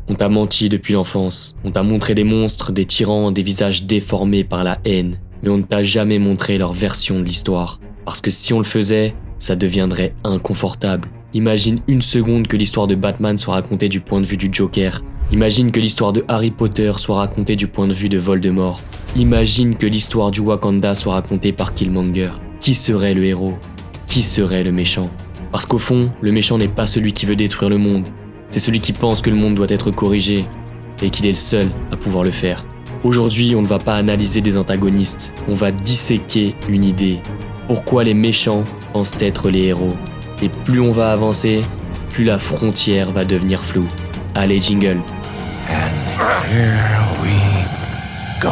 On t'a menti depuis l'enfance, on t'a montré des monstres, des tyrans, des visages déformés par la haine, mais on ne t'a jamais montré leur version de l'histoire. Parce que si on le faisait, ça deviendrait inconfortable. Imagine une seconde que l'histoire de Batman soit racontée du point de vue du Joker. Imagine que l'histoire de Harry Potter soit racontée du point de vue de Voldemort. Imagine que l'histoire du Wakanda soit racontée par Killmonger. Qui serait le héros? Qui serait le méchant? Parce qu'au fond, le méchant n'est pas celui qui veut détruire le monde. C'est celui qui pense que le monde doit être corrigé et qu'il est le seul à pouvoir le faire. Aujourd'hui, on ne va pas analyser des antagonistes, on va disséquer une idée. Pourquoi les méchants pensent être les héros? Et plus on va avancer, plus la frontière va devenir floue. Allez, jingle. And here we go.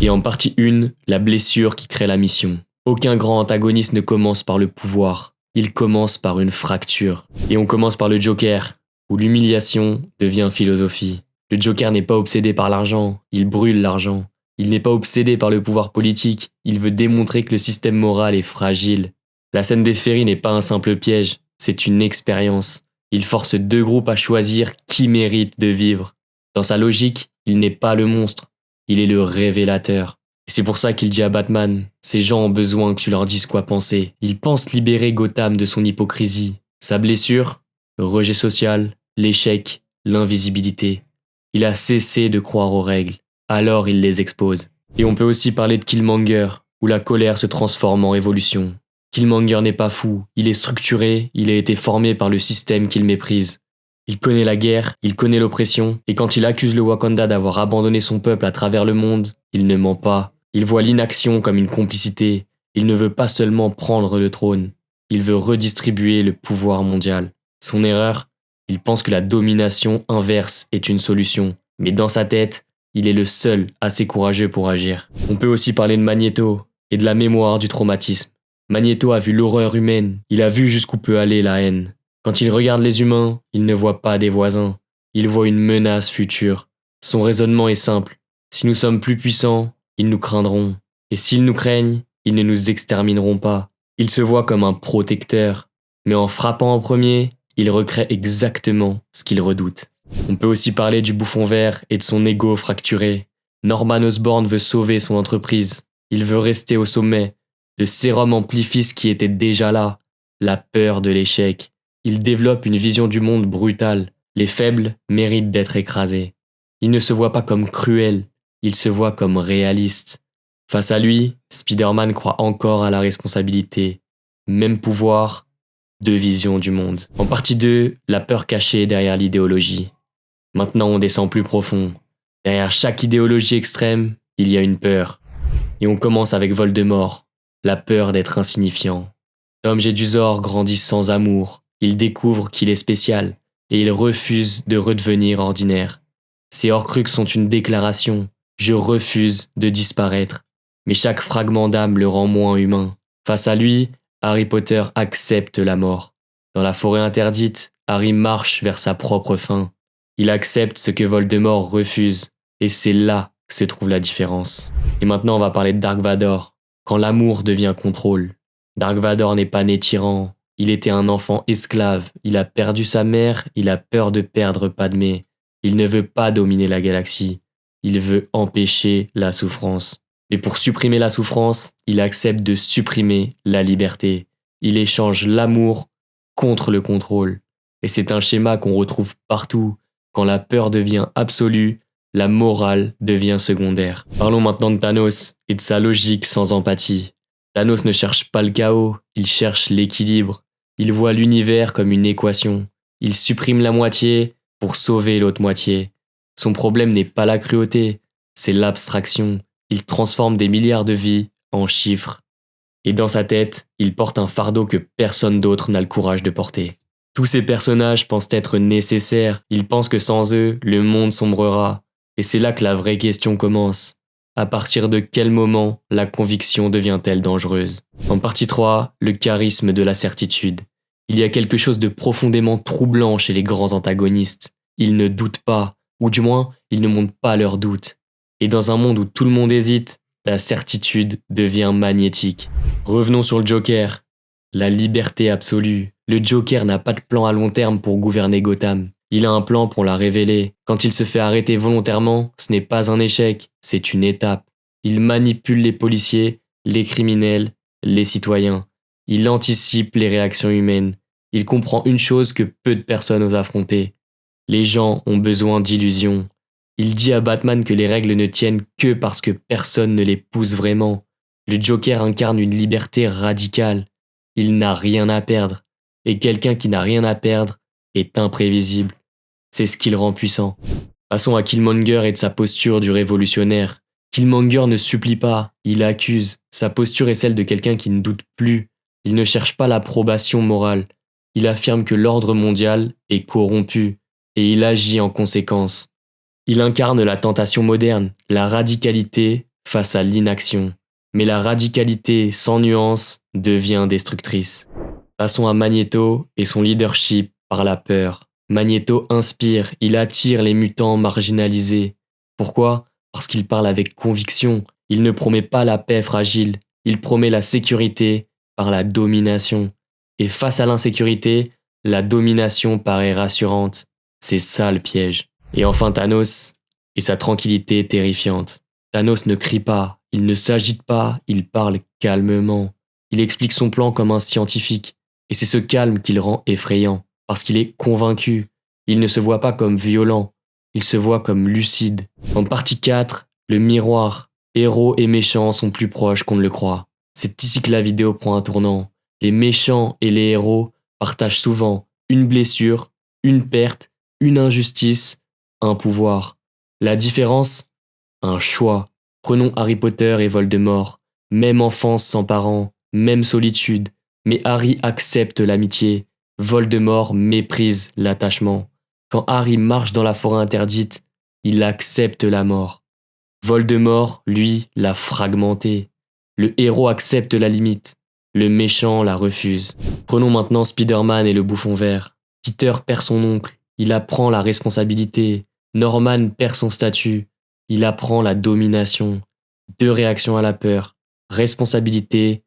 Et en partie 1, la blessure qui crée la mission. Aucun grand antagoniste ne commence par le pouvoir, il commence par une fracture. Et on commence par le Joker, où l'humiliation devient philosophie. Le Joker n'est pas obsédé par l'argent, il brûle l'argent. Il n'est pas obsédé par le pouvoir politique, il veut démontrer que le système moral est fragile. La scène des ferries n'est pas un simple piège, c'est une expérience. Il force deux groupes à choisir qui mérite de vivre. Dans sa logique, il n'est pas le monstre, il est le révélateur. Et c'est pour ça qu'il dit à Batman, ces gens ont besoin que tu leur dises quoi penser. Il pense libérer Gotham de son hypocrisie. Sa blessure, le rejet social, l'échec, l'invisibilité. Il a cessé de croire aux règles, alors il les expose. Et on peut aussi parler de Killmonger, où la colère se transforme en révolution. Killmonger n'est pas fou, il est structuré, il a été formé par le système qu'il méprise. Il connaît la guerre, il connaît l'oppression, et quand il accuse le Wakanda d'avoir abandonné son peuple à travers le monde, il ne ment pas. Il voit l'inaction comme une complicité. Il ne veut pas seulement prendre le trône, il veut redistribuer le pouvoir mondial. Son erreur, il pense que la domination inverse est une solution, mais dans sa tête, il est le seul assez courageux pour agir. On peut aussi parler de Magneto et de la mémoire du traumatisme. Magneto a vu l'horreur humaine, il a vu jusqu'où peut aller la haine. Quand il regarde les humains, il ne voit pas des voisins, il voit une menace future. Son raisonnement est simple, si nous sommes plus puissants, ils nous craindront. Et s'ils nous craignent, ils ne nous extermineront pas. Il se voit comme un protecteur, mais en frappant en premier, il recrée exactement ce qu'il redoute. On peut aussi parler du bouffon vert et de son ego fracturé. Norman Osborn veut sauver son entreprise, il veut rester au sommet. Le sérum amplifie ce qui était déjà là, la peur de l'échec. Il développe une vision du monde brutale. Les faibles méritent d'être écrasés. Il ne se voit pas comme cruel, il se voit comme réaliste. Face à lui, Spider-Man croit encore à la responsabilité. Même pouvoir, deux visions du monde. En partie 2, la peur cachée derrière l'idéologie. Maintenant on descend plus profond. Derrière chaque idéologie extrême, il y a une peur. Et on commence avec Voldemort, la peur d'être insignifiant. Tom Jedusor grandit sans amour. Il découvre qu'il est spécial et il refuse de redevenir ordinaire. Ses Horcruxes sont une déclaration. Je refuse de disparaître. Mais chaque fragment d'âme le rend moins humain. Face à lui, Harry Potter accepte la mort. Dans la forêt interdite, Harry marche vers sa propre fin. Il accepte ce que Voldemort refuse. Et c'est là que se trouve la différence. Et maintenant on va parler de Dark Vador. Quand l'amour devient contrôle. Dark Vador n'est pas né tyran. Il était un enfant esclave, il a perdu sa mère, il a peur de perdre Padmé. Il ne veut pas dominer la galaxie, il veut empêcher la souffrance. Et pour supprimer la souffrance, il accepte de supprimer la liberté. Il échange l'amour contre le contrôle. Et c'est un schéma qu'on retrouve partout. Quand la peur devient absolue, la morale devient secondaire. Parlons maintenant de Thanos et de sa logique sans empathie. Thanos ne cherche pas le chaos, il cherche l'équilibre. Il voit l'univers comme une équation. Il supprime la moitié pour sauver l'autre moitié. Son problème n'est pas la cruauté, c'est l'abstraction. Il transforme des milliards de vies en chiffres. Et dans sa tête, il porte un fardeau que personne d'autre n'a le courage de porter. Tous ces personnages pensent être nécessaires. Ils pensent que sans eux, le monde sombrera. Et c'est là que la vraie question commence. À partir de quel moment la conviction devient-elle dangereuse? En partie 3, le charisme de la certitude. Il y a quelque chose de profondément troublant chez les grands antagonistes. Ils ne doutent pas, ou du moins, ils ne montrent pas leurs doutes. Et dans un monde où tout le monde hésite, la certitude devient magnétique. Revenons sur le Joker. La liberté absolue, Le Joker n'a pas de plan à long terme pour gouverner Gotham. Il a un plan pour la révéler. Quand il se fait arrêter volontairement, ce n'est pas un échec, c'est une étape. Il manipule les policiers, les criminels, les citoyens. Il anticipe les réactions humaines. Il comprend une chose que peu de personnes osent affronter. Les gens ont besoin d'illusions. Il dit à Batman que les règles ne tiennent que parce que personne ne les pousse vraiment. Le Joker incarne une liberté radicale. Il n'a rien à perdre. Et quelqu'un qui n'a rien à perdre est imprévisible. C'est ce qui le rend puissant. Passons à Killmonger et de sa posture du révolutionnaire. Killmonger ne supplie pas, il accuse. Sa posture est celle de quelqu'un qui ne doute plus. Il ne cherche pas l'approbation morale. Il affirme que l'ordre mondial est corrompu et il agit en conséquence. Il incarne la tentation moderne, la radicalité face à l'inaction. Mais la radicalité sans nuance devient destructrice. Passons à Magneto et son leadership par la peur. Magneto inspire, il attire les mutants marginalisés. Pourquoi ? Parce qu'il parle avec conviction. Il ne promet pas la paix fragile, il promet la sécurité par la domination. Et face à l'insécurité, la domination paraît rassurante. C'est ça le piège. Et enfin Thanos et sa tranquillité terrifiante. Thanos ne crie pas, il ne s'agite pas, il parle calmement. Il explique son plan comme un scientifique. Et c'est ce calme qui le rend effrayant, parce qu'il est convaincu. Il ne se voit pas comme violent, il se voit comme lucide. En partie 4, le miroir. Héros et méchants sont plus proches qu'on ne le croit. C'est ici que la vidéo prend un tournant. Les méchants et les héros partagent souvent une blessure, une perte, une injustice, un pouvoir. La différence ? Un choix. Prenons Harry Potter et Voldemort. Même enfance sans parents, même solitude. Mais Harry accepte l'amitié. Voldemort méprise l'attachement. Quand Harry marche dans la forêt interdite, il accepte la mort. Voldemort, lui, l'a fragmenté. Le héros accepte la limite. Le méchant la refuse. Prenons maintenant Spider-Man et le bouffon vert. Peter perd son oncle. Il apprend la responsabilité. Norman perd son statut. Il apprend la domination. 2 réactions à la peur. Responsabilité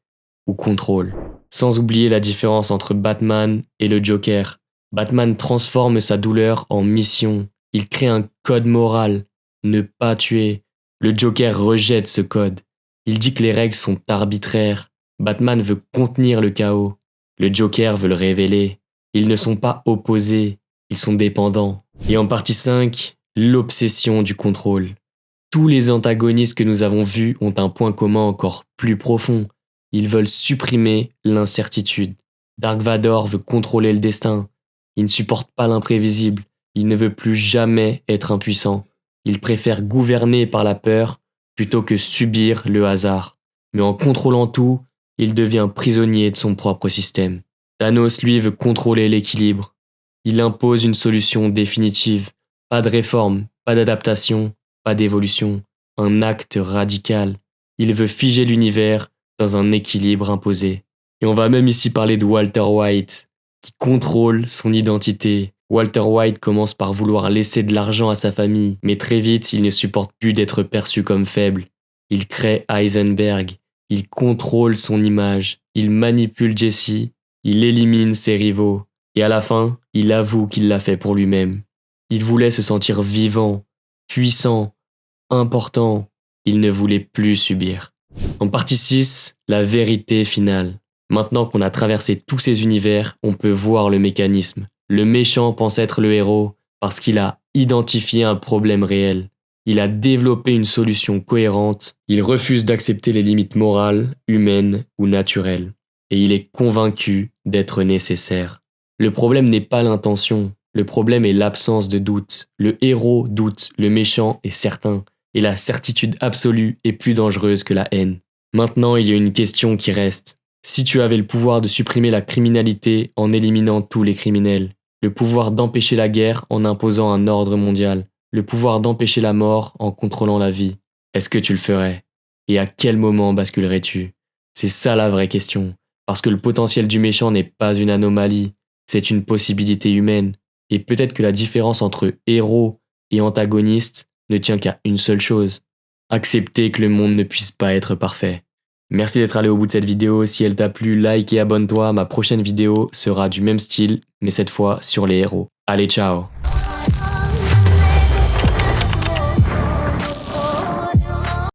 ou contrôle. Sans oublier la différence entre Batman et le Joker. Batman transforme sa douleur en mission. Il crée un code moral. Ne pas tuer. Le Joker rejette ce code. Il dit que les règles sont arbitraires. Batman veut contenir le chaos. Le Joker veut le révéler. Ils ne sont pas opposés. Ils sont dépendants. Et en partie 5, l'obsession du contrôle. Tous les antagonistes que nous avons vus ont un point commun encore plus profond. Ils veulent supprimer l'incertitude. Dark Vador veut contrôler le destin. Il ne supporte pas l'imprévisible. Il ne veut plus jamais être impuissant. Il préfère gouverner par la peur plutôt que subir le hasard. Mais en contrôlant tout, il devient prisonnier de son propre système. Thanos, lui, veut contrôler l'équilibre. Il impose une solution définitive. Pas de réforme, pas d'adaptation, pas d'évolution. Un acte radical. Il veut figer l'univers dans un équilibre imposé. Et on va même ici parler de Walter White, qui contrôle son identité. Walter White commence par vouloir laisser de l'argent à sa famille, mais très vite, il ne supporte plus d'être perçu comme faible. Il crée Heisenberg, il contrôle son image, il manipule Jesse, il élimine ses rivaux, et à la fin, il avoue qu'il l'a fait pour lui-même. Il voulait se sentir vivant, puissant, important, il ne voulait plus subir. En partie 6, la vérité finale. Maintenant qu'on a traversé tous ces univers, on peut voir le mécanisme. Le méchant pense être le héros parce qu'il a identifié un problème réel. Il a développé une solution cohérente. Il refuse d'accepter les limites morales, humaines ou naturelles. Et il est convaincu d'être nécessaire. Le problème n'est pas l'intention. Le problème est l'absence de doute. Le héros doute, le méchant est certain. Et la certitude absolue est plus dangereuse que la haine. Maintenant, il y a une question qui reste. Si tu avais le pouvoir de supprimer la criminalité en éliminant tous les criminels, le pouvoir d'empêcher la guerre en imposant un ordre mondial, le pouvoir d'empêcher la mort en contrôlant la vie, est-ce que tu le ferais ? Et à quel moment basculerais-tu ? C'est ça la vraie question. Parce que le potentiel du méchant n'est pas une anomalie, c'est une possibilité humaine. Et peut-être que la différence entre héros et antagoniste ne tient qu'à une seule chose. Accepter que le monde ne puisse pas être parfait. Merci d'être allé au bout de cette vidéo. Si elle t'a plu, like et abonne-toi. Ma prochaine vidéo sera du même style, mais cette fois sur les héros. Allez, ciao!